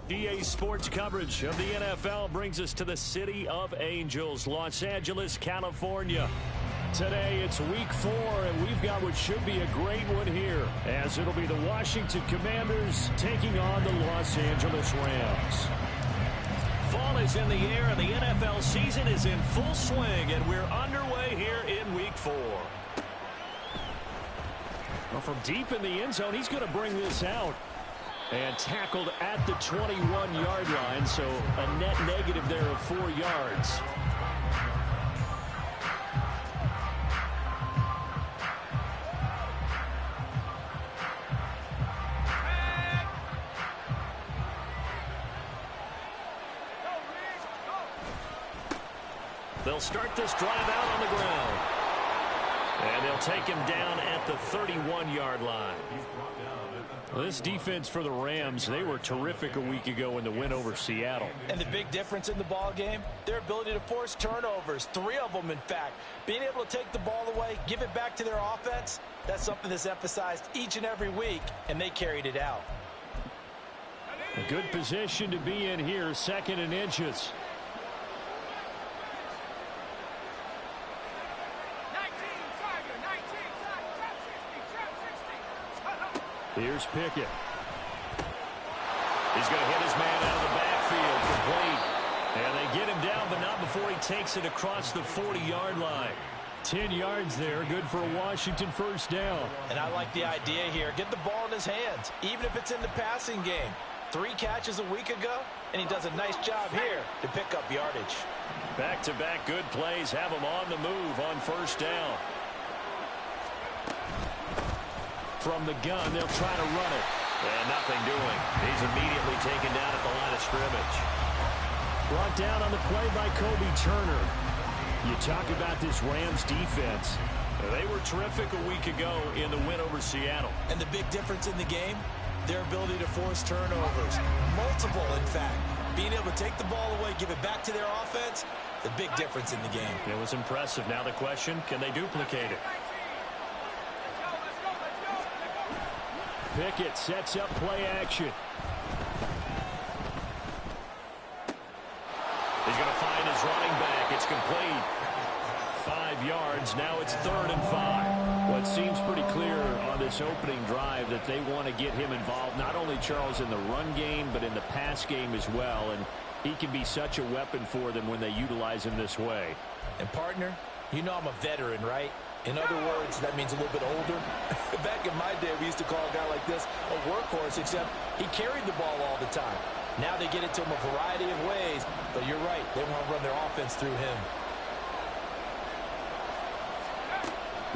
EA Sports coverage of the NFL brings us to the City of Angels, Los Angeles, California. Today, it's week 4, and we've got what should be a great one here, as it'll be the Washington Commanders taking on the Los Angeles Rams. Fall is in the air, and the NFL season is in full swing, and we're underway here in week 4. Well, from deep in the end zone, he's going to bring this out. And tackled at the 21-yard line, so a net negative there of 4 yards. They'll start this drive out on the ground. And they'll take him down at the 31-yard line. This defense for the Rams, they were terrific a week ago in the win over Seattle. And the big difference in the ball game, their ability to force turnovers, 3 of them in fact. Being able to take the ball away, give it back to their offense, that's something that's emphasized each and every week, and they carried it out. A good position to be in here, 2nd and inches. Here's Pickett. He's going to hit his man out of the backfield, complete. And they get him down, but not before he takes it across the 40-yard line. 10 yards there, good for a Washington first down. And I like the idea here. Get the ball in his hands, even if it's in the passing game. 3 catches a week ago, and he does a nice job here to pick up yardage. Back-to-back good plays have him on the move on first down. From the gun, they'll try to run it. And nothing doing. He's immediately taken down at the line of scrimmage. Brought down on the play by Kobe Turner. You talk about this Rams defense. They were terrific a week ago in the win over Seattle. And the big difference in the game, their ability to force turnovers. Multiple, in fact. Being able to take the ball away, give it back to their offense, the big difference in the game. It was impressive. Now the question, can they duplicate it? Pickett sets up play action. He's going to find his running back. It's complete. 5 yards. Now it's 3rd and 5. Well, it seems pretty clear on this opening drive that they want to get him involved, not only, Charles, in the run game, but in the pass game as well. And he can be such a weapon for them when they utilize him this way. And, partner, you know I'm a veteran, right? In other words, that means a little bit older. Back in my day, we used to call a guy like this a workhorse, except he carried the ball all the time. Now they get it to him a variety of ways, but you're right. They want to run their offense through him.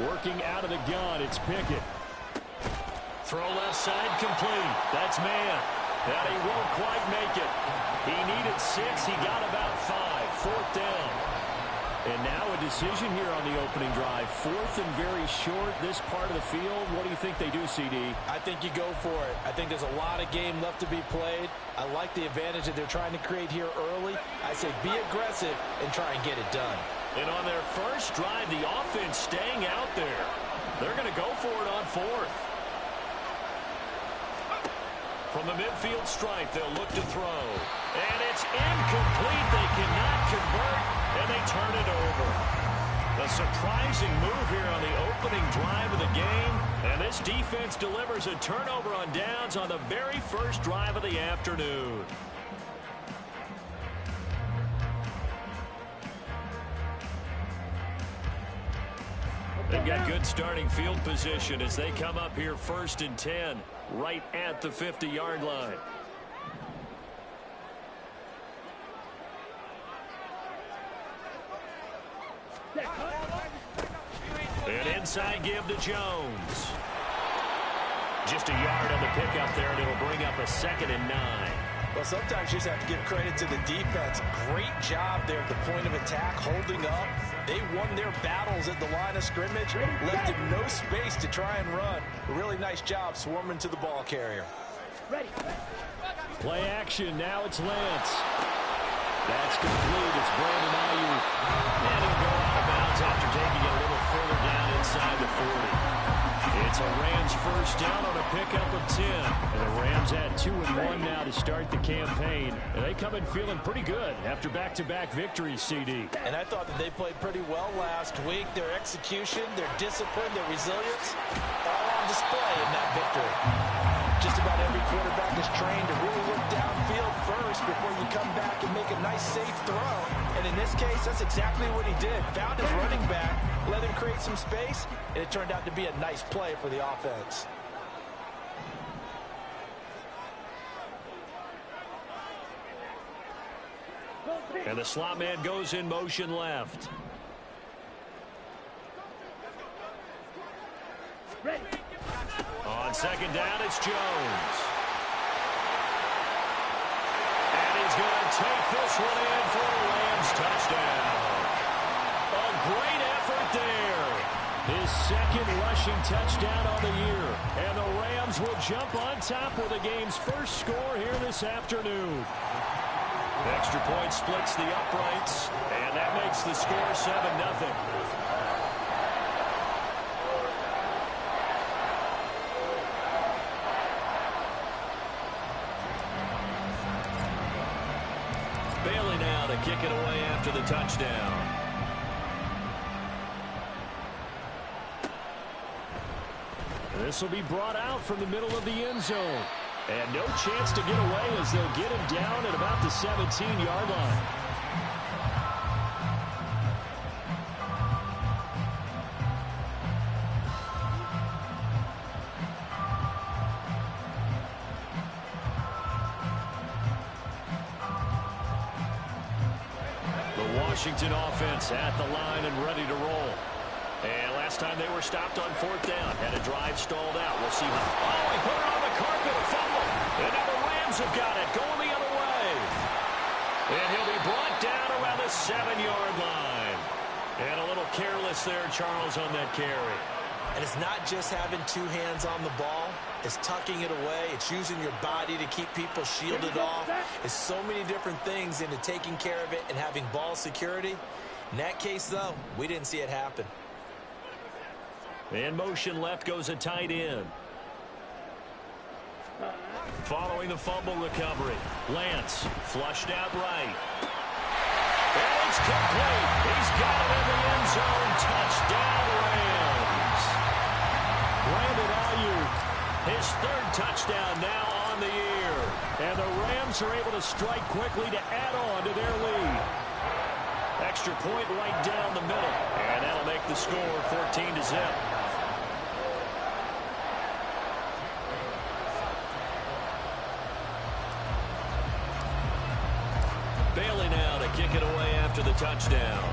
Working out of the gun, it's Pickett. Throw left side, complete. That's man. And he won't quite make it. He needed 6. He got about 5. 4th down. And now a decision here on the opening drive. 4th and very short, this part of the field. What do you think they do, CD? I think you go for it. I think there's a lot of game left to be played. I like the advantage that they're trying to create here early. I say be aggressive and try and get it done. And on their first drive, the offense staying out there. They're going to go for it on 4th. From the midfield stripe, they'll look to throw. And it's incomplete. They cannot convert, and they turn it over. A surprising move here on the opening drive of the game. And this defense delivers a turnover on downs on the very first drive of the afternoon. They've got good starting field position as they come up here 1st and 10, right at the 50-yard line. An inside give to Jones. Just a yard on the pickup there, and it'll bring up a 2nd and 9. Well, sometimes you just have to give credit to the defense. Great job there at the point of attack, holding up. They won their battles at the line of scrimmage, left him no space to try and run. A really nice job swarming to the ball carrier. Ready. Play action. Now it's Lance. That's complete. It's Brandon Ayuk. And he'll go out of bounds after taking it a little further down inside the 40. It's a Rams first down on a pickup of 10. And the Rams at 2-1 now to start the campaign. And they come in feeling pretty good after back-to-back victories, CD. And I thought that they played pretty well last week. Their execution, their discipline, their resilience, all on display in that victory. Just about every quarterback is trained to really look downfield first before you come back and make a nice, safe throw. And in this case, that's exactly what he did. Found his running back, let him create some space, and it turned out to be a nice play for the offense. And the slot man goes in motion left. On second down, it's Jones. And he's going to take this one in for a Rams touchdown. A great effort there. His second rushing touchdown on the year. And the Rams will jump on top with the game's first score here this afternoon. The extra point splits the uprights, and that makes the score 7-0. Bailey now to kick it away after the touchdown. This will be brought out from the middle of the end zone. And no chance to get away as they'll get him down at about the 17-yard line. The Washington offense at the line and ready to roll. And last time they were stopped on fourth down. Had a drive stalled out. We'll see how. Oh, he put it on the carpet. A fumble. And now the Rams have got it. Going the other way. And he'll be brought down around the 7-yard line. And a little careless there, Charles, on that carry. And it's not just having two hands on the ball. It's tucking it away. It's using your body to keep people shielded off. It's so many different things into taking care of it and having ball security. In that case, though, we didn't see it happen. In motion left goes a tight end. Following the fumble recovery, Lance flushed out right. And it's complete. He's got it in the end zone. Touchdown, Rams. Brandon Ayuk, his third touchdown now on the year. And the Rams are able to strike quickly to add on to their lead. Extra point right down the middle. And that'll make the score 14-0. Bailey now to kick it away after the touchdown.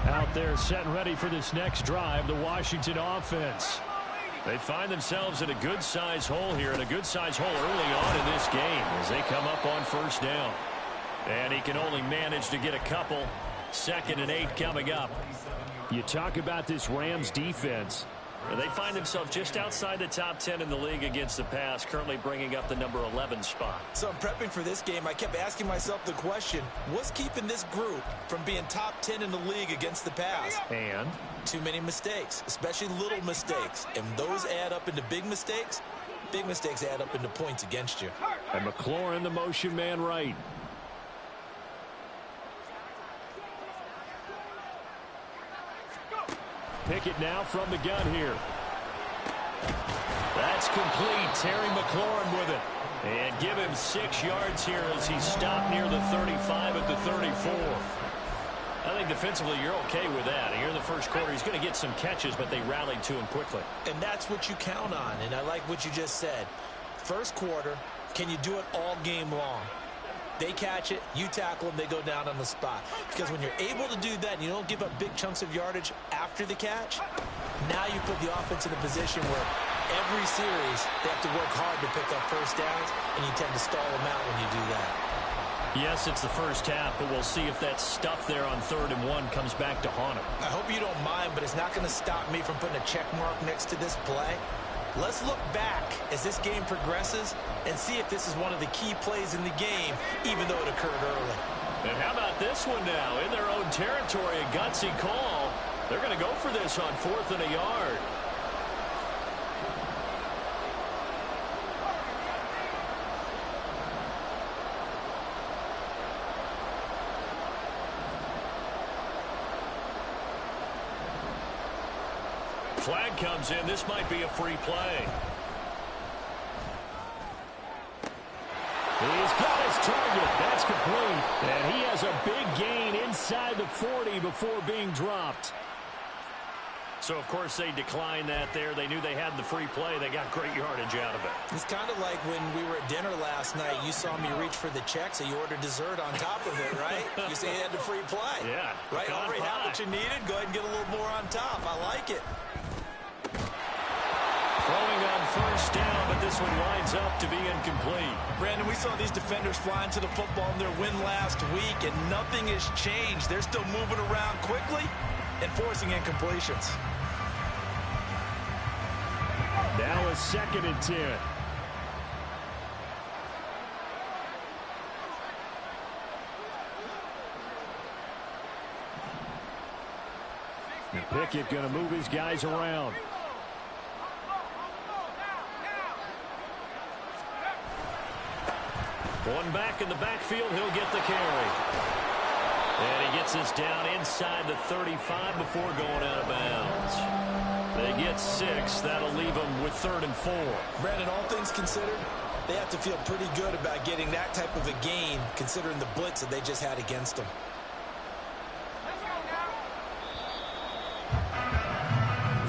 Out there set and ready for this next drive, the Washington offense. They find themselves in a good-sized hole here, and a good-sized hole early on in this game as they come up on first down. And he can only manage to get a couple. 2nd and 8 coming up. You talk about this Rams defense. They find themselves just outside the top 10 in the league against the pass, currently bringing up the number 11 spot. So I'm prepping for this game. I kept asking myself the question, what's keeping this group from being top 10 in the league against the pass? And? Too many mistakes, especially little mistakes. And those add up into big mistakes. Big mistakes add up into points against you. And McLaurin, the motion man right. Pickett now from the gun here. That's complete. Terry McLaurin with it. And give him 6 yards here as he stopped near the 35 at the 34. I think defensively you're okay with that. Here in the first quarter, he's going to get some catches, but they rallied to him quickly. And that's what you count on, and I like what you just said. First quarter, can you do it all game long? They catch it, you tackle them, they go down on the spot. Because when you're able to do that and you don't give up big chunks of yardage after the catch, now you put the offense in a position where every series they have to work hard to pick up first downs, and you tend to stall them out when you do that. Yes, it's the first half, but we'll see if that stuff there on 3rd and 1 comes back to haunt him. I hope you don't mind, but it's not going to stop me from putting a check mark next to this play. Let's look back as this game progresses and see if this is one of the key plays in the game, even though it occurred early. And how about this one now? In their own territory, a gutsy call. They're going to go for this on 4th and a yard. Flag comes in. This might be a free play. He's got his target. That's complete. And he has a big gain inside the 40 before being dropped. So, of course, they declined that there. They knew they had the free play. They got great yardage out of it. It's kind of like when we were at dinner last night. You saw me reach for the check, so you ordered dessert on top of it, right? You say you had the free play. Yeah. Right? Already had what you needed. Go ahead and get a little more on top. I like it. Throwing on 1st down, but this one winds up to be incomplete. Brandon, we saw these defenders flying to the football in their win last week, and nothing has changed. They're still moving around quickly and forcing incompletions. Now a 2nd and 10. And Pickett going to move his guys around. One back in the backfield, he'll get the carry. And he gets us down inside the 35 before going out of bounds. They get 6. That'll leave them with 3rd and 4. Brandon, all things considered, they have to feel pretty good about getting that type of a gain, considering the blitz that they just had against them.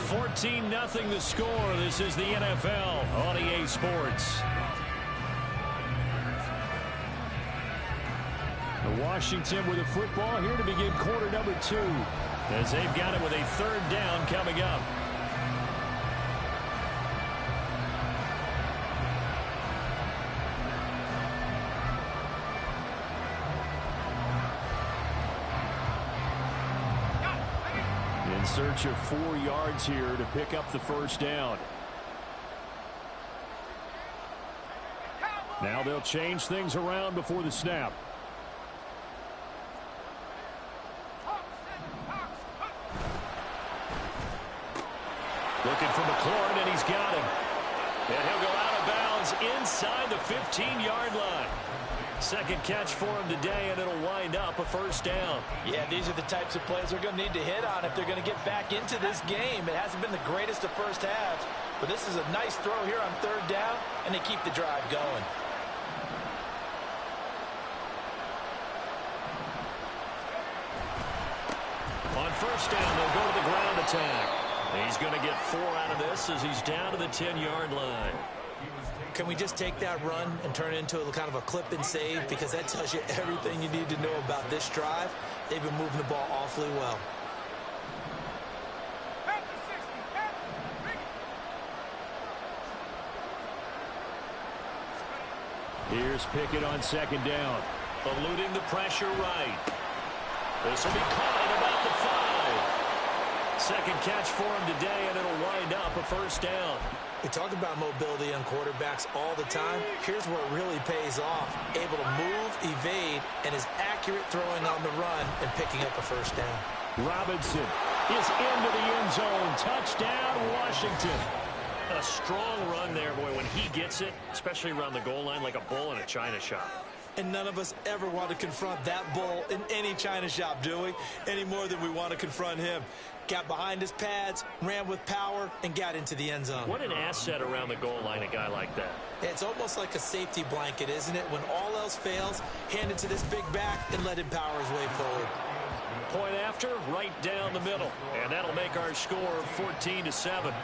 14-0 the score. This is the NFL on EA Sports. Washington with the football here to begin quarter number 2, as they've got it with a 3rd down coming up. In search of 4 yards here to pick up the 1st down. Now they'll change things around before the snap. Looking for McLaurin, and he's got him. And he'll go out of bounds inside the 15-yard line. 2nd catch for him today, and it'll wind up a 1st down. Yeah, these are the types of plays they're going to need to hit on if they're going to get back into this game. It hasn't been the greatest of first halves, but this is a nice throw here on 3rd down, and they keep the drive going. On 1st down, they'll go to the ground attack. He's going to get 4 out of this as he's down to the 10-yard line. Can we just take that run and turn it into a kind of a clip and save? Because that tells you everything you need to know about this drive. They've been moving the ball awfully well. Here's Pickett on 2nd down. Eluding the pressure right. This will be caught at about the 5. 2nd catch for him today, and it'll wind up a 1st down. We talk about mobility on quarterbacks all the time. Here's where it really pays off. Able to move, evade, and is accurate throwing on the run and picking up a 1st down. Robinson is into the end zone. Touchdown, Washington. A strong run there, boy, when he gets it, especially around the goal line like a bull in a china shop. And none of us ever want to confront that bull in any china shop, do we? Any more than we want to confront him. Got behind his pads, ran with power, and got into the end zone. What an asset around the goal line, a guy like that. It's almost like a safety blanket, isn't it? When all else fails, hand it to this big back and let him power his way forward. Point after, right down the middle. And that'll make our score 14-7.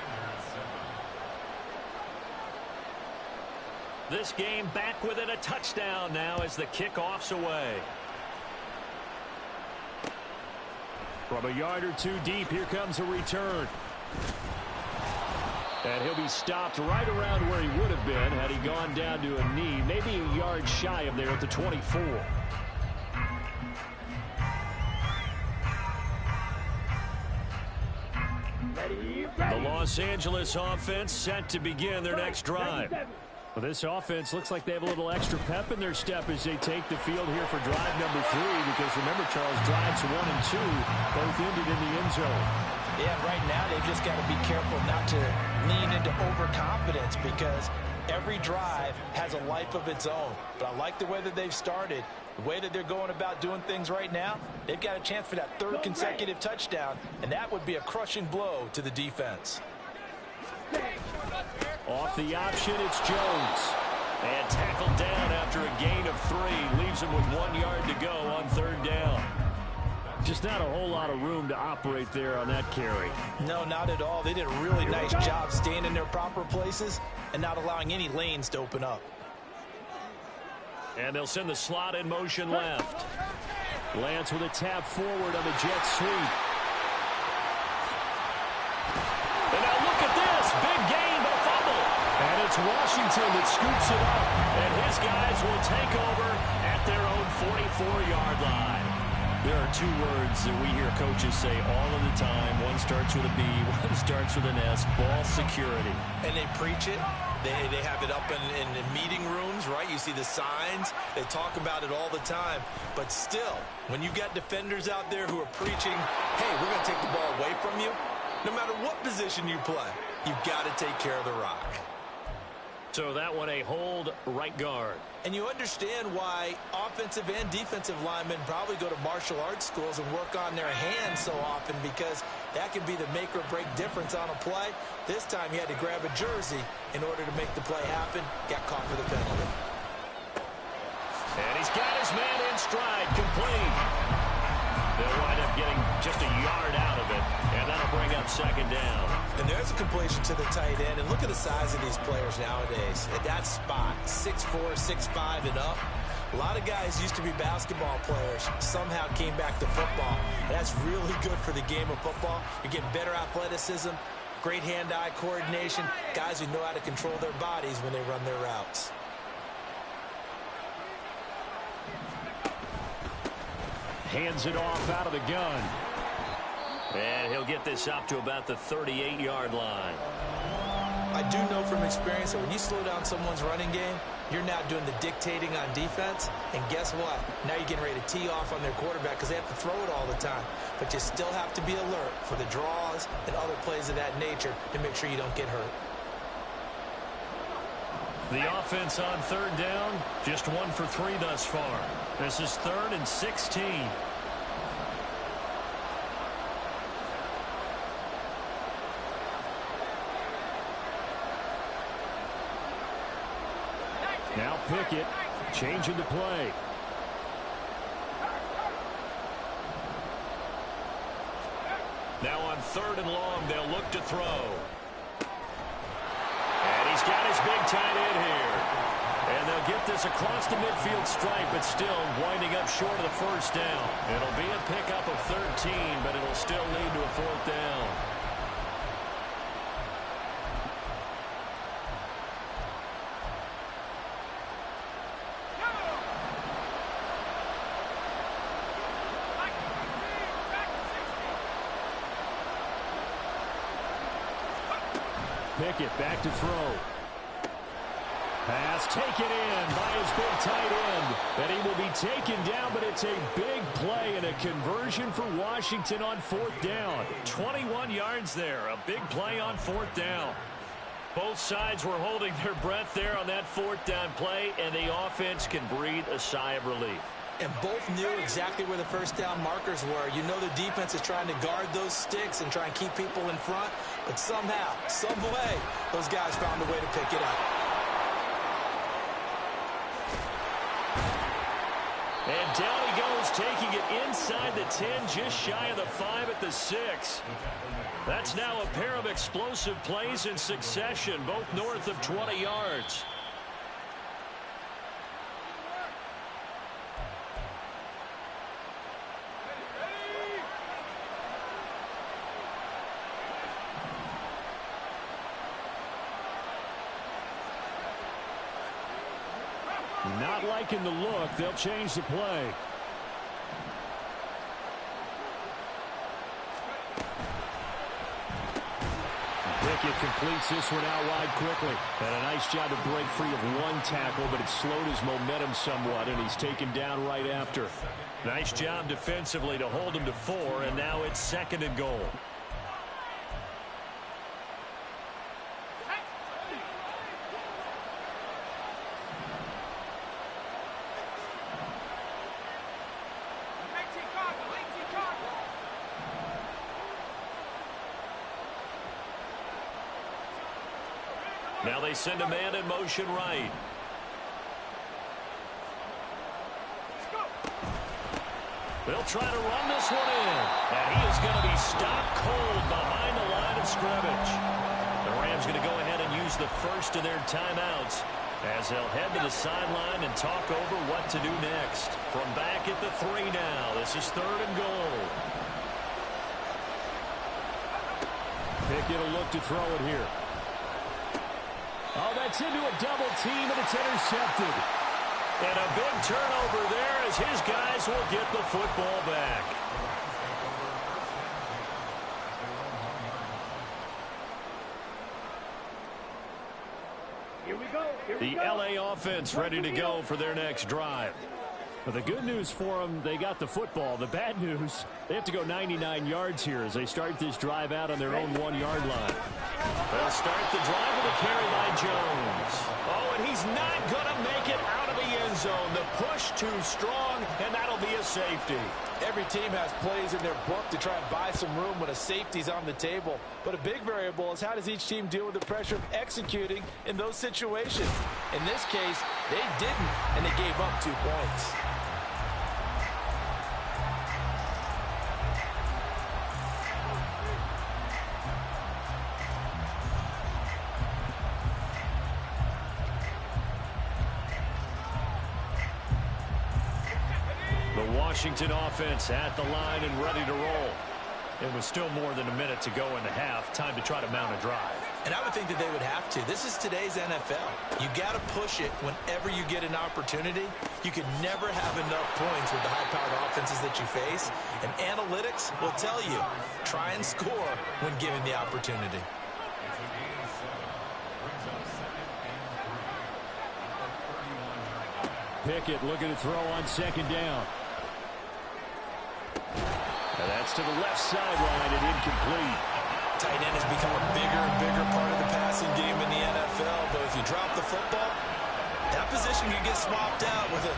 This game back within a touchdown now as the kickoff's away. From a yard or two deep, here comes a return. And he'll be stopped right around where he would have been had he gone down to a knee, maybe a yard shy of there at the 24. The Los Angeles offense set to begin their next drive. Well, this offense looks like they have a little extra pep in their step as they take the field here for drive number 3, because remember, Charles, drives 1 and 2 both ended in the end zone. Yeah, right now they've just got to be careful not to lean into overconfidence, because every drive has a life of its own. But I like the way that they've started, the way that they're going about doing things right now. They've got a chance for that 3rd consecutive touchdown, and that would be a crushing blow to the defense. Off the option, it's Jones. And tackled down after a gain of 3. Leaves him with 1 yard to go on 3rd down. Just not a whole lot of room to operate there on that carry. No, not at all. They did a really nice job staying in their proper places and not allowing any lanes to open up. And they'll send the slot in motion left. Lance with a tap forward on the jet sweep. And now look at this. Big gain, but fumble. And it's Washington that scoops it up. And his guys will take over at their own 44-yard line. There are 2 words that we hear coaches say all of the time. One starts with a B, one starts with an S. Ball security. And they preach it. They have it up in meeting rooms, right? You see the signs. They talk about it all the time. But still, when you got defenders out there who are preaching, hey, we're going to take the ball away from you, no matter what position you play, you've got to take care of the rock. So that one a hold right guard. And you understand why offensive and defensive linemen probably go to martial arts schools and work on their hands so often, because that can be the make or break difference on a play. This time he had to grab a jersey in order to make the play happen. Got caught for the penalty. And he's got his man in stride, complete. They'll wind up getting just a yard out of it, and that'll bring up 2nd down. And there's a completion to the tight end. And look at the size of these players nowadays. At that spot, 6'4", 6'5", and up. A lot of guys used to be basketball players, somehow came back to football. And that's really good for the game of football. You're getting better athleticism, great hand-eye coordination, guys who know how to control their bodies when they run their routes. Hands it off out of the gun. And he'll get this up to about the 38-yard line. I do know from experience that when you slow down someone's running game, you're now doing the dictating on defense. And guess what? Now you're getting ready to tee off on their quarterback because they have to throw it all the time. But you still have to be alert for the draws and other plays of that nature to make sure you don't get hurt. The offense on 3rd down, just 1 for 3 thus far. This is 3rd and 16. Now Pickett, changing to play. Now on 3rd and long, they'll look to throw. And he's got his big tight end here. And they'll get this across the midfield stripe, but still winding up short of the 1st down. It'll be a pickup of 13, but it'll still lead to a 4th down. Pickett back to throw. Pass taken in by his big tight end. And he will be taken down, but it's a big play and a conversion for Washington on 4th down. 21 yards there. A big play on 4th down. Both sides were holding their breath there on that 4th down play, and the offense can breathe a sigh of relief. And both knew exactly where the 1st down markers were. You know the defense is trying to guard those sticks and try and keep people in front. But somehow, some way, those guys found a way to pick it up. And down he goes, taking it inside the 10, just shy of the 5 at the 6. That's now a pair of explosive plays in succession, both north of 20 yards. Not liking the look. They'll change the play. Pickett completes this one out wide quickly. And a nice job to break free of one tackle, but it slowed his momentum somewhat, and he's taken down right after. Nice job defensively to hold him to 4, and now it's 2nd and goal. Now they send a man in motion right. They'll try to run this one in. And he is going to be stopped cold behind the line of scrimmage. The Rams going to go ahead and use the first of their timeouts as they'll head to the sideline and talk over what to do next. From back at the 3 now. This is 3rd and goal. Pickett will look to throw it here. Oh, that's into a double team, and it's intercepted. And a big turnover there as his guys will get the football back. Here we go. The LA offense ready to go for their next drive. But the good news for them, they got the football. The bad news, they have to go 99 yards here as they start this drive out on their own 1-yard line. They'll start the drive with a carry by Jones. Oh, and he's not going to make it out of the end zone. The push too strong, and that'll be a safety. Every team has plays in their book to try and buy some room when a safety's on the table. But a big variable is how does each team deal with the pressure of executing in those situations. In this case, they didn't, and they gave up 2 points. Washington offense at the line and ready to roll. It was still more than a minute to go in the half. Time to try to mount a drive. And I would think that they would have to. This is today's NFL. You got to push it whenever you get an opportunity. You can never have enough points with the high-powered offenses that you face. And analytics will tell you, try and score when given the opportunity. Pickett looking to throw on 2nd down. And that's to the left sideline and incomplete. Tight end has become a bigger and bigger part of the passing game in the NFL. But if you drop the football, that position can get swapped out with a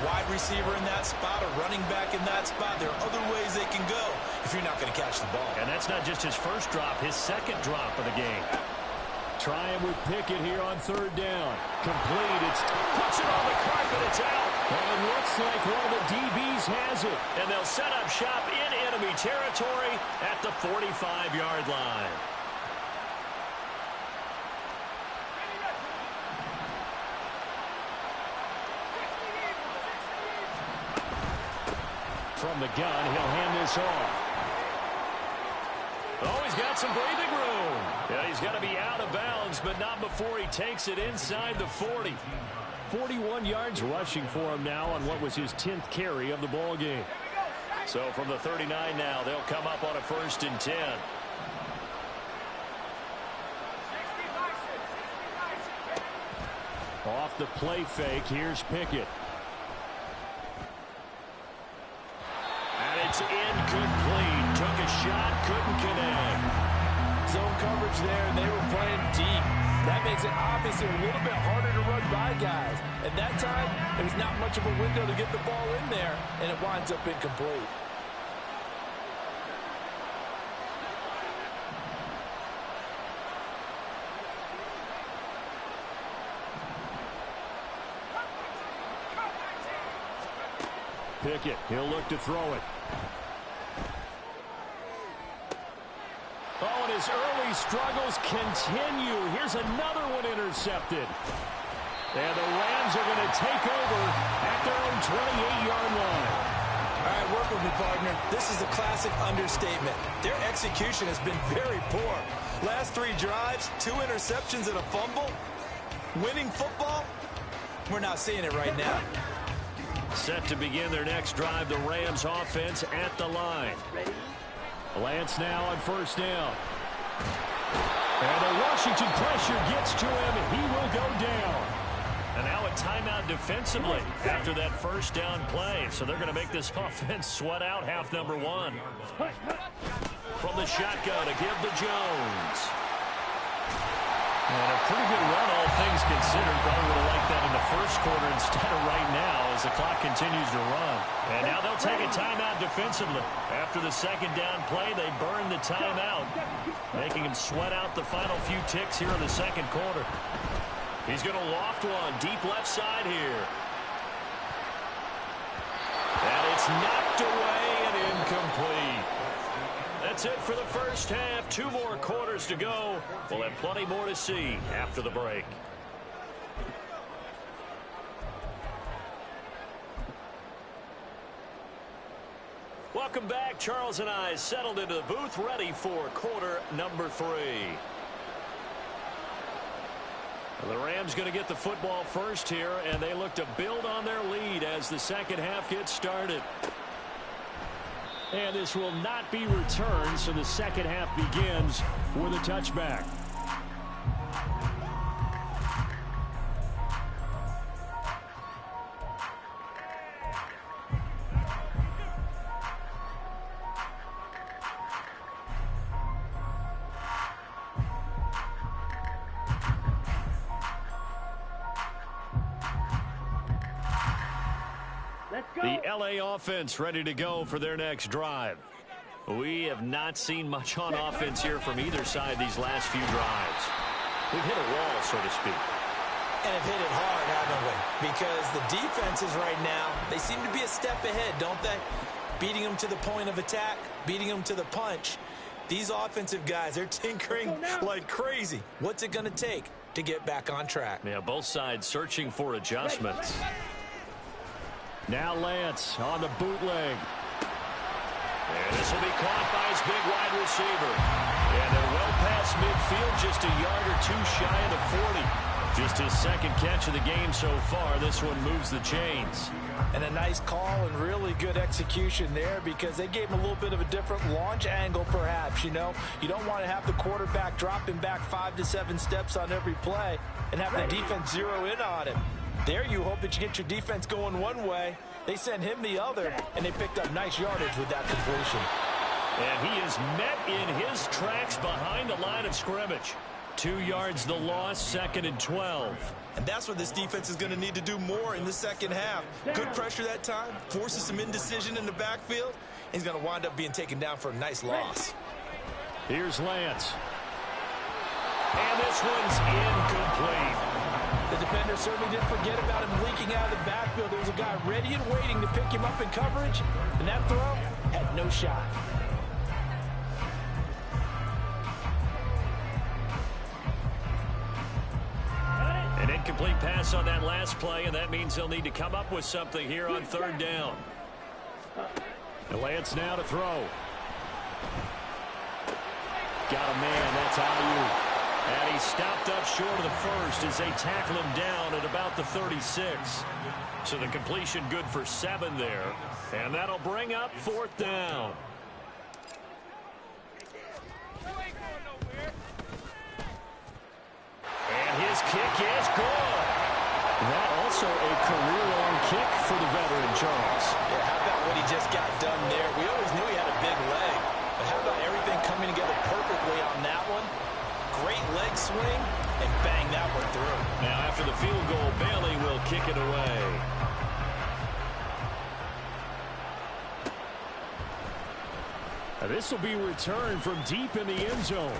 wide receiver in that spot, a running back in that spot. There are other ways they can go if you're not going to catch the ball. And that's not just his first drop, his 2nd drop of the game. Trying with Pickett here on 3rd down. Complete. It's puts it on the carpet. It's out. And it looks like one of the DBs has it. And they'll set up shop in enemy territory at the 45-yard line. From the gun, he'll hand this off. Oh, he's got some breathing room. Yeah, he's got to be out of bounds, but not before he takes it inside the 40. 41 yards rushing for him now on what was his 10th carry of the ball game. So from the 39 now, they'll come up on a 1st and 10. Off the play fake, here's Pickett. And it's incomplete. Took a shot, couldn't connect. Zone coverage there, and they were playing deep. That makes it obviously a little bit harder to run by guys. At that time, there was not much of a window to get the ball in there, and it winds up incomplete. Pickett, he'll look to throw it. Oh, and his early struggles continue. Here's another one intercepted. And the Rams are going to take over at their own 28-yard line. All right, work with me, partner. This is a classic understatement. Their execution has been very poor. Last 3 drives, 2 interceptions and a fumble. Winning football? We're not seeing it right now. Set to begin their next drive, the Rams offense at the line. Lance now on first down. And the Washington pressure gets to him. He will go down. And now a timeout defensively after that first down play. So they're going to make this offense sweat out half number one. From the shotgun to give to Jones. And a pretty good run, all things considered. Probably would have liked that in the first quarter instead of right now as the clock continues to run. And now they'll take a timeout defensively. After the second down play, they burn the timeout, making him sweat out the final few ticks here in the second quarter. He's going to loft one deep left side here. And it's knocked away and incomplete. That's it for the first half. 2 more quarters to go. We'll have plenty more to see after the break. Welcome back. Charles and I settled into the booth, ready for quarter number 3. The Rams going to get the football first here, and they look to build on their lead as the second half gets started. And this will not be returned, so the second half begins with a touchback. The LA offense ready to go for their next drive. We have not seen much on offense here from either side these last few drives. We've hit a wall, so to speak. And have hit it hard, haven't we? Because the defenses right now, they seem to be a step ahead, don't they? Beating them to the point of attack, beating them to the punch. These offensive guys, they're tinkering like crazy. What's it going to take to get back on track? Yeah, both sides searching for adjustments. Now Lance on the bootleg. And this will be caught by his big wide receiver. And they're well past midfield, just a yard or 2 shy of the 40. Just his second catch of the game so far. This one moves the chains. And a nice call and really good execution there because they gave him a little bit of a different launch angle perhaps, you know. You don't want to have the quarterback dropping back 5 to 7 steps on every play and have the defense zero in on him. There you hope that you get your defense going one way. They send him the other, and they picked up nice yardage with that completion. And he is met in his tracks behind the line of scrimmage. 2 yards the loss, 2nd and 12. And that's what this defense is going to need to do more in the second half. Good pressure that time, forces some indecision in the backfield. He's going to wind up being taken down for a nice loss. Here's Lance. And this one's incomplete. The defender certainly didn't forget about him leaking out of the backfield. There was a guy ready and waiting to pick him up in coverage, and that throw had no shot. An incomplete pass on that last play, and that means they'll need to come up with something here on 3rd down. And Lance now to throw. Got a man, that's Ayuk. And he stopped up short of the first as they tackle him down at about the 36. So the completion good for 7 there. And that'll bring up 4th down. And his kick is good. That also a career-long kick for the veteran, Charles. Yeah, how about what he just got done there? We always knew he had a big leg. But how about everything coming together perfectly on that one? Great leg swing, and bang that one through. Now after the field goal, Bailey will kick it away. Now this will be returned from deep in the end zone.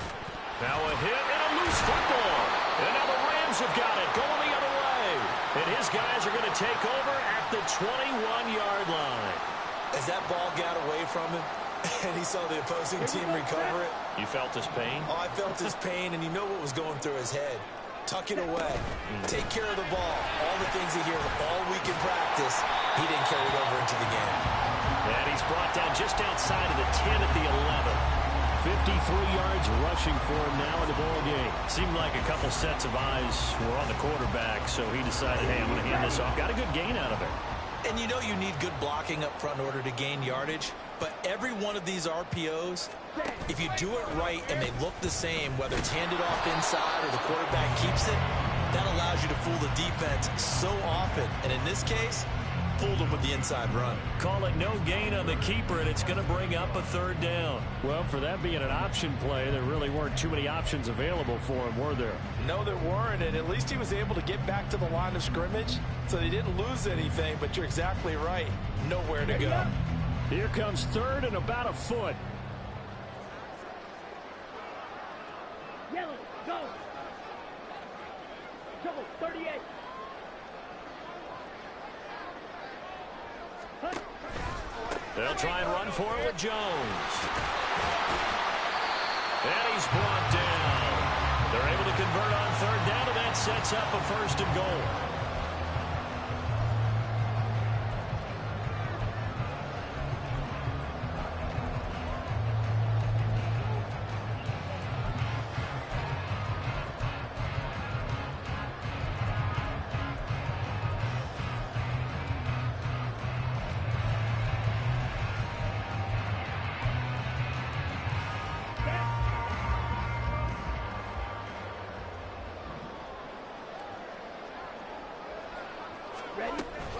Now a hit and a loose football. And now the Rams have got it going the other way. And his guys are going to take over at the 21-yard line. As that ball got away from him, and he saw the opposing team recover it. You felt his pain? Oh, I felt his pain, and you know what was going through his head. Tuck it away. Take care of the ball. All the things he hears all week in practice, he didn't carry it over into the game. And he's brought down just outside of the 10 at the 11. 53 yards rushing for him now in the ball game. Seemed like a couple sets of eyes were on the quarterback, so he decided, hey, I'm going to hand this off. Got a good gain out of it. And you know you need good blocking up front in order to gain yardage, but every one of these RPOs, if you do it right and they look the same, whether it's handed off inside or the quarterback keeps it, that allows you to fool the defense so often. And in this case, fooled them with the inside run. Call it no gain on the keeper, and it's going to bring up a third down. Well, for that being an option play, there really weren't too many options available for him, were there? No, there weren't, and at least he was able to get back to the line of scrimmage, so he didn't lose anything, but you're exactly right. Nowhere to go. Here comes third and about a foot. Yellow, go! Trouble, 38. They'll try and run for it with Jones. And he's brought down. They're able to convert on third down, and that sets up a first and goal.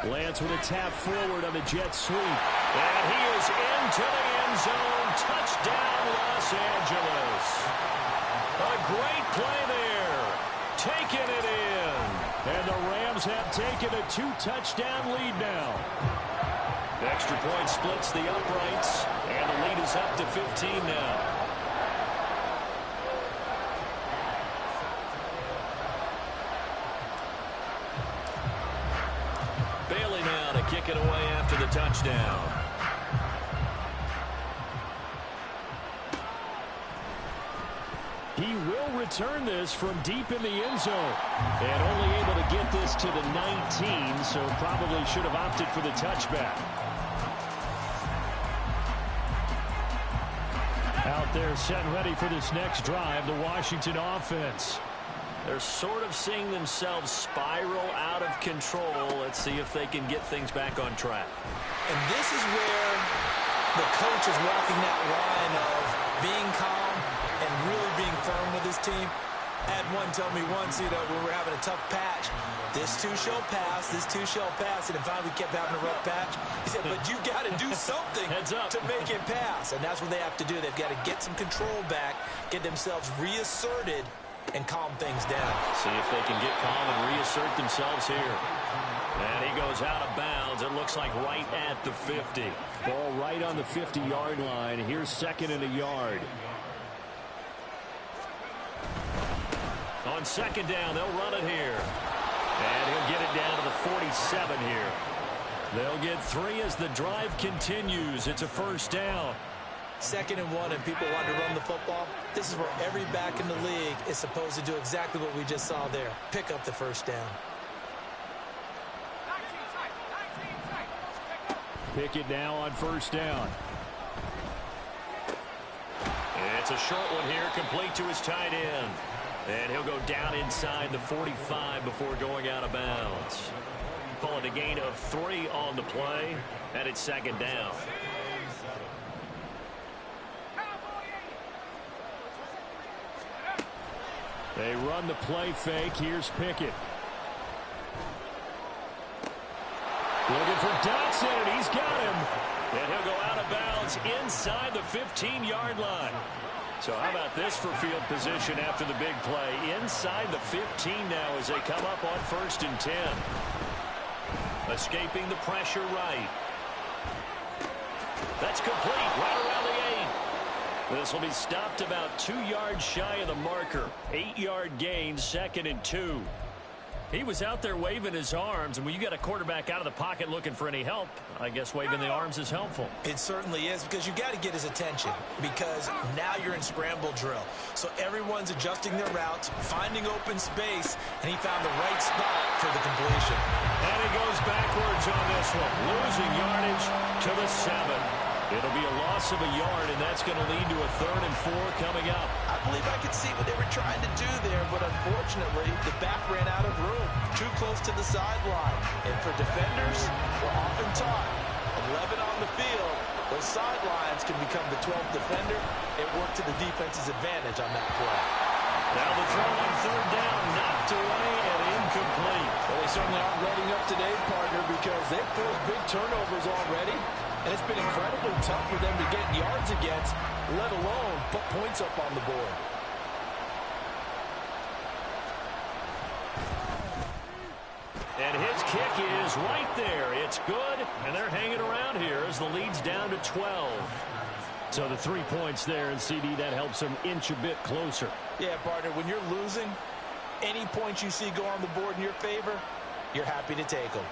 Lance with a tap forward on the jet sweep. And he is into the end zone. Touchdown, Los Angeles. A great play there. Taking it in. And the Rams have taken a 2-touchdown lead now. The extra point splits the uprights. And the lead is up to 15 now. Kick it away after the touchdown. He will return this from deep in the end zone. And only able to get this to the 19, so probably should have opted for the touchback. Out there set ready for this next drive, the Washington offense. They're sort of seeing themselves spiral out of control. Let's see if they can get things back on track. And this is where the coach is walking that line of being calm and really being firm with his team. I had one tell me once, when we were having a tough patch, this too shall pass, this too shall pass, and finally we kept having a rough patch. He said, but you got to do something to make it pass. And that's what they have to do. They've got to get some control back, get themselves reasserted, and calm things down. See if they can get calm and reassert themselves here. And he goes out of bounds. It looks like right at the 50. Ball right on the 50-yard line. Here's second and a yard. On second down, they'll run it here. And he'll get it down to the 47 here. They'll get 3 as the drive continues. It's a first down. 2nd and 1, and people want to run the football. This is where every back in the league is supposed to do exactly what we just saw there. Pick up the first down. Pickett now on first down. It's a short one here, complete to his tight end. And he'll go down inside the 45 before going out of bounds. Call it a gain of 3 on the play, and it's second down. They run the play fake. Here's Pickett. Looking for Dotson, and he's got him. And he'll go out of bounds inside the 15-yard line. So how about this for field position after the big play? Inside the 15 now as they come up on 1st and 10. Escaping the pressure right. That's complete right around the 8. This will be stopped about 2 yards shy of the marker. 8-yard gain, 2nd and 2. He was out there waving his arms, and when you got a quarterback out of the pocket looking for any help, I guess waving the arms is helpful. It certainly is, because you got to get his attention, because now you're in scramble drill. So everyone's adjusting their routes, finding open space, and he found the right spot for the completion. And he goes backwards on this one, losing yardage to the 7. It'll be a loss of a yard, and that's going to lead to a 3rd and 4 coming up. I believe I could see what they were trying to do there, but unfortunately, the back ran out of room. Too close to the sideline. And for defenders, we're often taught, 11 on the field, those sidelines can become the 12th defender. It worked to the defense's advantage on that play. Now the throw on 3rd down, knocked away and incomplete. Well, they certainly aren't letting up today, partner, because they've forced big turnovers already. And it's been incredibly tough for them to get yards against, let alone put points up on the board. And his kick is right there. It's good, and they're hanging around here as the lead's down to 12. So the 3 points there, and CD, that helps them inch a bit closer. Yeah, partner, when you're losing, any points you see go on the board in your favor, you're happy to take them.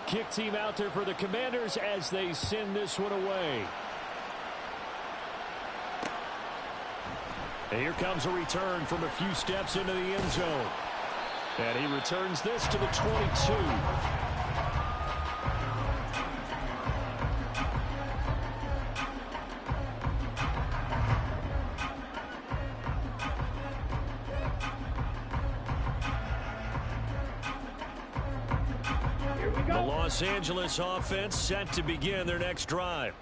Kick team out there for the Commanders as they send this one away. And here comes a return from a few steps into the end zone. And he returns this to the 22. The Los Angeles offense set to begin their next drive.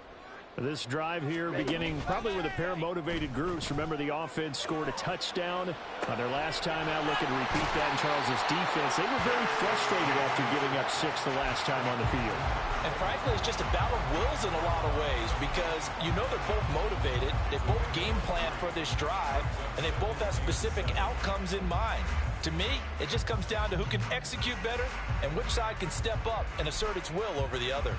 This drive here beginning probably with a pair of motivated groups. Remember, the offense scored a touchdown on their last time out. Looking to repeat that in Charles's defense. They were very frustrated after giving up 6 the last time on the field. And frankly, it's just a battle of wills in a lot of ways because you know they're both motivated. They both game plan for this drive, and they both have specific outcomes in mind. To me, it just comes down to who can execute better and which side can step up and assert its will over the other.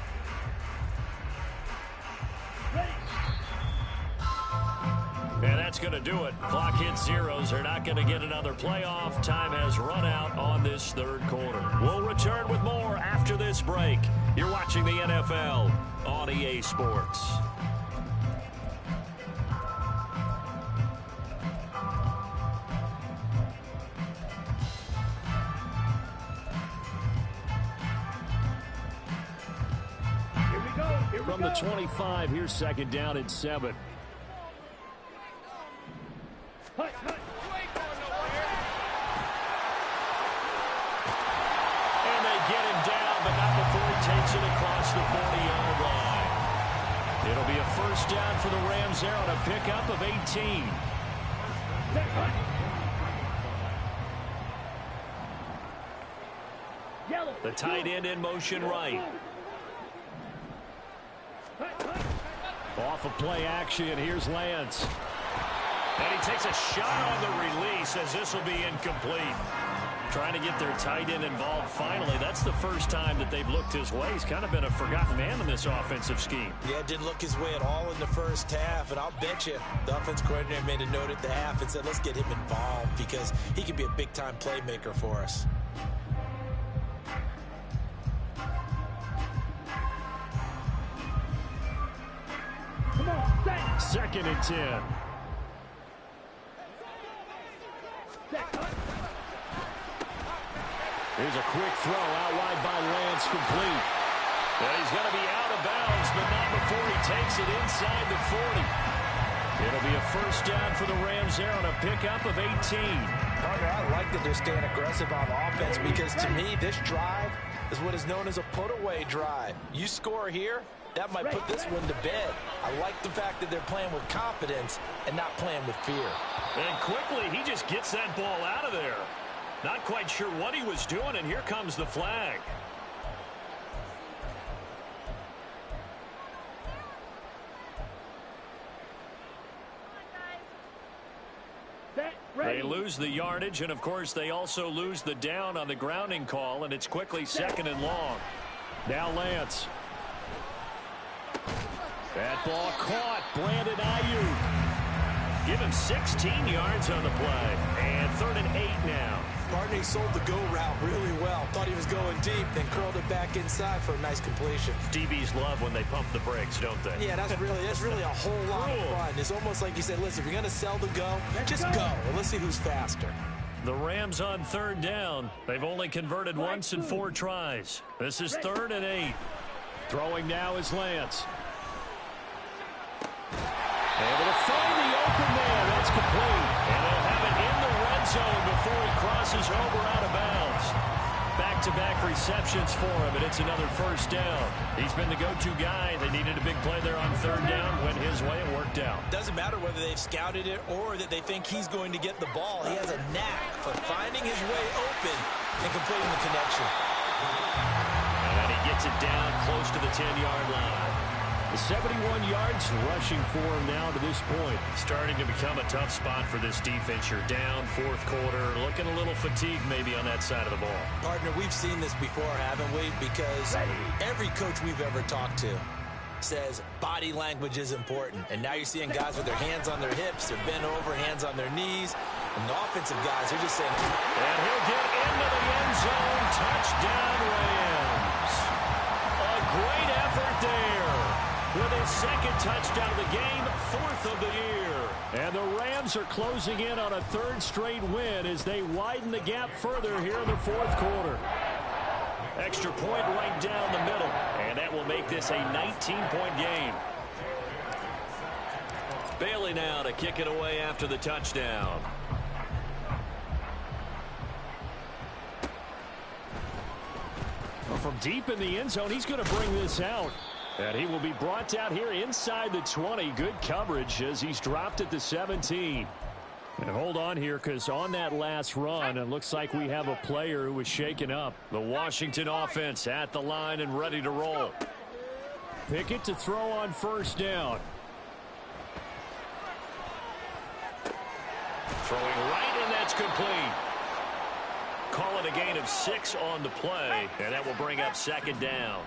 And that's going to do it. Clock hits zeros. They're not going to get another playoff. Time has run out on this 3rd quarter. We'll return with more after this break. You're watching the NFL on EA Sports. From the 25, here's 2nd down and 7. And they get him down, but not before he takes it across the 40-yard line. It'll be a 1st down for the Rams there on a pickup of 18. The tight end in motion right. Off of play action, here's Lance. And he takes a shot on the release as this will be incomplete. Trying to get their tight end involved finally. That's the first time that they've looked his way. He's kind of been a forgotten man in this offensive scheme. Yeah, didn't look his way at all in the first half, and I'll bet you the offense coordinator made a note at the half and said, let's get him involved because he can be a big-time playmaker for us. Come on, 2nd and 10. Here's a quick throw out wide by Lance, complete. And he's going to be out of bounds, but not before he takes it inside the 40. It'll be a 1st down for the Rams there on a pickup of 18. Partner, I like that they're staying aggressive on offense because to me, this drive is what is known as a put-away drive. You score here, that might put this one to bed. I like the fact that they're playing with confidence and not playing with fear. And quickly, he just gets that ball out of there. Not quite sure what he was doing, and here comes the flag. They lose the yardage, and of course they also lose the down on the grounding call, and it's quickly 2nd and long. Now Lance. That ball caught. Brandon Ayuk. Give him 16 yards on the play. And 3rd and 8 now. Barney sold the go route really well. Thought he was going deep, then curled it back inside for a nice completion. DBs love when they pump the brakes, don't they? Yeah, that's really a whole lot of fun. It's almost like you said, listen, if you're going to sell the go, just go. And let's see who's faster. The Rams on third down. They've only converted once in 4 tries. This is 3rd and 8. Throwing now is Lance. Able to find the open man. That's complete. And they'll have it in the red zone before he crosses over out of bounds. Back-to-back receptions for him, and it's another first down. He's been the go-to guy. They needed a big play there on third down. Went his way and worked out. Doesn't matter whether they've scouted it or that they think he's going to get the ball. He has a knack for finding his way open and completing the connection. And he gets it down close to the 10-yard line. The 71 yards rushing for him now to this point. Starting to become a tough spot for this defense. You're down 4th quarter. Looking a little fatigued maybe on that side of the ball. Partner, we've seen this before, haven't we? Because every coach we've ever talked to says body language is important. And now you're seeing guys with their hands on their hips, they're bent over, hands on their knees. And the offensive guys are just saying... And he'll get into the end zone. Touchdown, Rams. A great effort there. With his 2nd touchdown of the game, 4th of the year. And the Rams are closing in on a 3rd straight win as they widen the gap further here in the 4th quarter. Extra point right down the middle. And that will make this a 19-point game. Bailey now to kick it away after the touchdown. Well, from deep in the end zone, he's going to bring this out. And he will be brought down here inside the 20. Good coverage as he's dropped at the 17. And hold on here, because on that last run, it looks like we have a player who was shaken up. The Washington offense at the line and ready to roll. Pickett to throw on first down. Throwing right, and that's complete. Call it a gain of 6 on the play, and that will bring up 2nd down.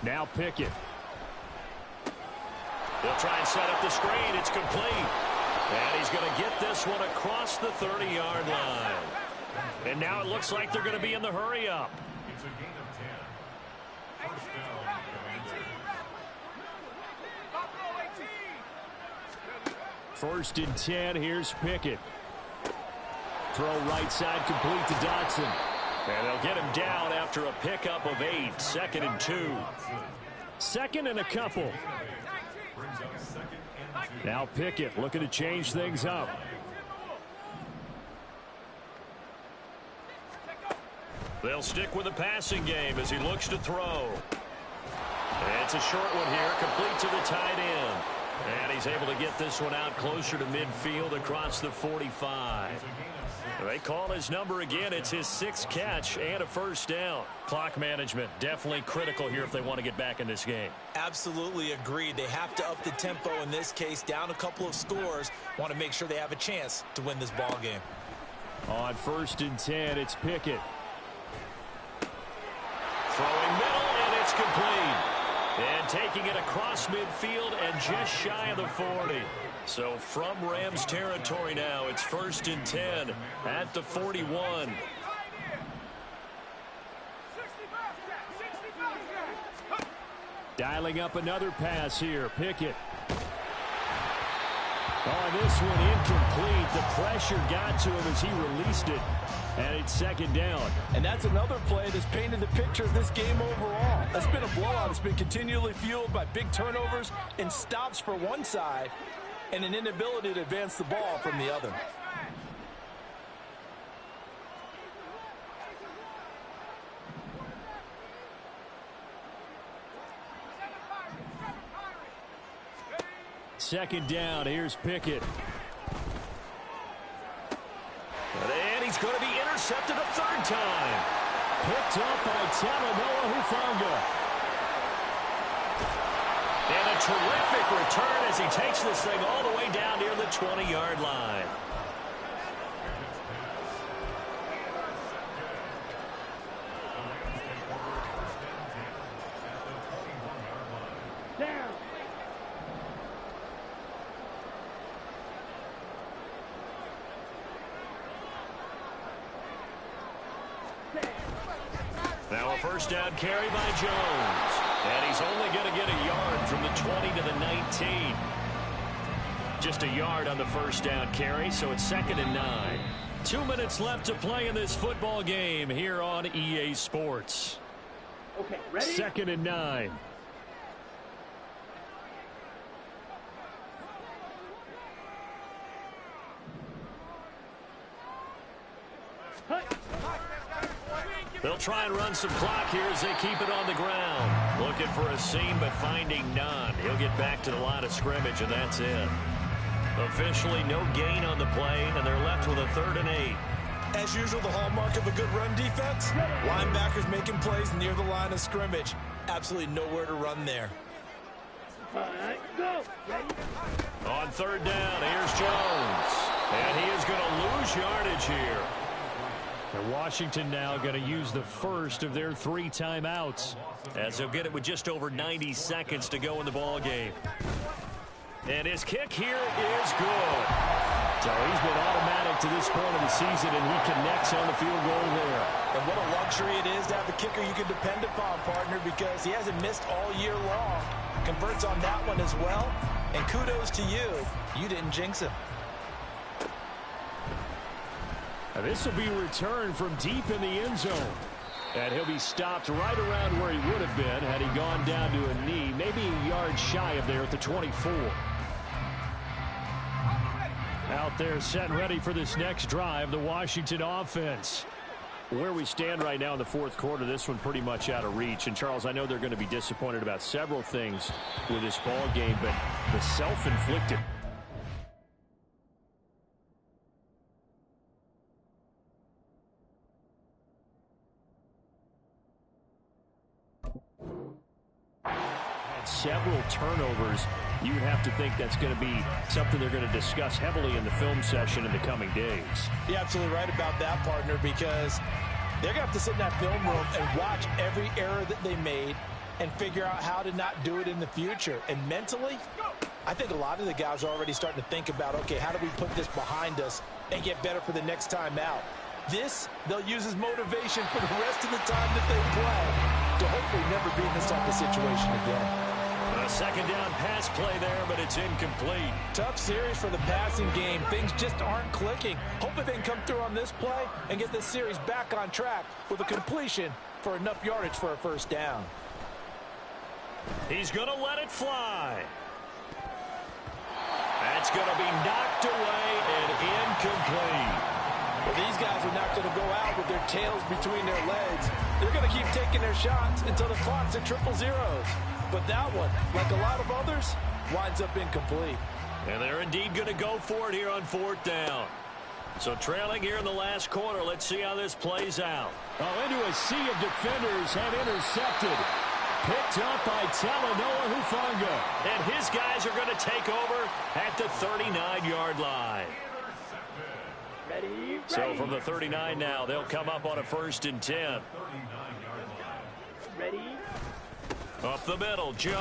Now Pickett. They'll try and set up the screen. It's complete. And he's going to get this one across the 30-yard line. And now it looks like they're going to be in the hurry-up. It's a gain of 10. First down, 1st and 10. Here's Pickett. Throw right side complete to Dotson. And they'll get him down after a pickup of 8. 2nd and 2. 2nd and a couple. Now Pickett looking to change things up. They'll stick with the passing game as he looks to throw. And it's a short one here, complete to the tight end. And he's able to get this one out closer to midfield across the 45. They call his number again. It's his 6th catch and a first down. Clock management definitely critical here if they want to get back in this game. Absolutely agreed. They have to up the tempo in this case. Down a couple of scores. Want to make sure they have a chance to win this ball game. On 1st and 10, it's Pickett. Throwing middle, and it's complete. And taking it across midfield and just shy of the 40. So from Rams territory now, it's 1st and 10 at the 41. Dialing up another pass here. Pickett. Oh, this one incomplete. The pressure got to him as he released it. And it's 2nd down. And that's another play that's painted the picture of this game overall. That's been a blowout. It's been continually fueled by big turnovers and stops for one side and an inability to advance the ball from the other. Second down. Here's Pickett. And he's going to be intercepted a 3rd time. Picked up by Talanoa Hufanga. And a terrific return as he takes this thing all the way down near the 20-yard line. Down. Now a first down carry by Jones. And he's only going to get a yard from the 20 to the 19. Just a yard on the first down carry, so it's 2nd and 9. 2 minutes left to play in this football game here on EA Sports. Okay, ready? 2nd and 9. They'll try and run some clock here as they keep it on the ground. Looking for a seam, but finding none. He'll get back to the line of scrimmage, and that's it. Officially no gain on the play, and they're left with a 3rd and 8. As usual, the hallmark of a good run defense, linebackers making plays near the line of scrimmage. Absolutely nowhere to run there. All right, go. Ready? On 3rd down, here's Jones. And he is going to lose yardage here. And Washington now going to use the first of their 3 timeouts, as they'll get it with just over 90 seconds to go in the ball game. And his kick here is good. So he's been automatic to this point of the season, and he connects on the field goal there. And what a luxury it is to have a kicker you can depend upon, partner, because he hasn't missed all year long. Converts on that one as well. And kudos to you. You didn't jinx him. Now this will be a return from deep in the end zone. And he'll be stopped right around where he would have been had he gone down to a knee, maybe a yard shy of there at the 24. Out there set and ready for this next drive, the Washington offense. Where we stand right now in the 4th quarter, this one pretty much out of reach. And, Charles, I know they're going to be disappointed about several things with this ball game, but the self-inflicted. Several turnovers. You would have to think that's going to be something they're going to discuss heavily in the film session in the coming days. You're absolutely right about that, partner, because they're going to have to sit in that film room and watch every error that they made and figure out how to not do it in the future. And mentally, I think a lot of the guys are already starting to think about, okay, how do we put this behind us and get better for the next time out? This, they'll use as motivation for the rest of the time that they play to hopefully never be in this type of situation again. A 2nd down pass play there, but it's incomplete. Tough series for the passing game. Things just aren't clicking. Hopefully they can come through on this play and get this series back on track with a completion for enough yardage for a 1st down. He's going to let it fly. That's going to be knocked away and incomplete. Well, these guys are not going to go out with their tails between their legs. They're going to keep taking their shots until the clock's at 000. But that one, like a lot of others, winds up incomplete. And they're indeed going to go for it here on 4th down. So trailing here in the last quarter. Let's see how this plays out. Oh, into a sea of defenders and intercepted. Picked up by Talanoa Hufanga. And his guys are going to take over at the 39-yard line. Ready? So from the 39 now, they'll come up on a 1st and 10. Ready? Up the middle, Jones.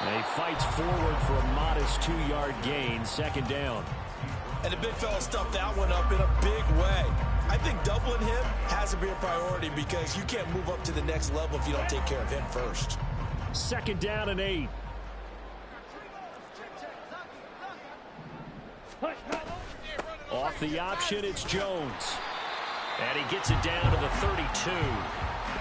And he fights forward for a modest 2-yard gain, 2nd down. And the big fella stuffed that one up in a big way. I think doubling him has to be a priority because you can't move up to the next level if you don't take care of him first. 2nd down and 8. Off the option, it's Jones. And he gets it down to the 32.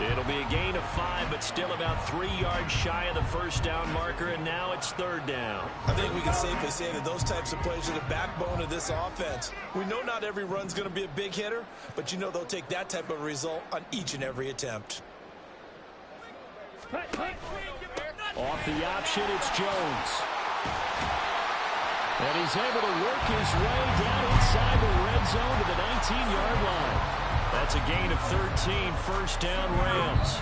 It'll be a gain of 5, but still about 3 yards shy of the 1st down marker, and now it's 3rd down. I think we can safely say that those types of plays are the backbone of this offense. We know not every run's going to be a big hitter, but you know they'll take that type of result on each and every attempt. Off the option, it's Jones. And he's able to work his way down inside the red zone to the 19-yard line. That's a gain of 13, 1st down Rams.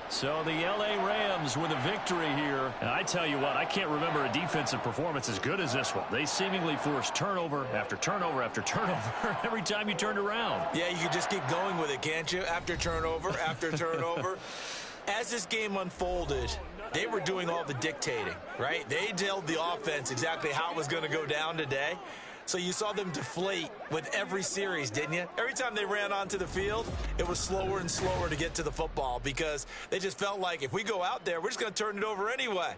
So the L.A. Rams with a victory here. And I tell you what, I can't remember a defensive performance as good as this one. They seemingly forced turnover after turnover after turnover every time you turned around. Yeah, you can just keep going with it, can't you? After turnover, after turnover. As this game unfolded, they were doing all the dictating, right? They told the offense exactly how it was going to go down today. So you saw them deflate with every series, didn't you? Every time they ran onto the field, it was slower and slower to get to the football because they just felt like if we go out there, we're just going to turn it over anyway.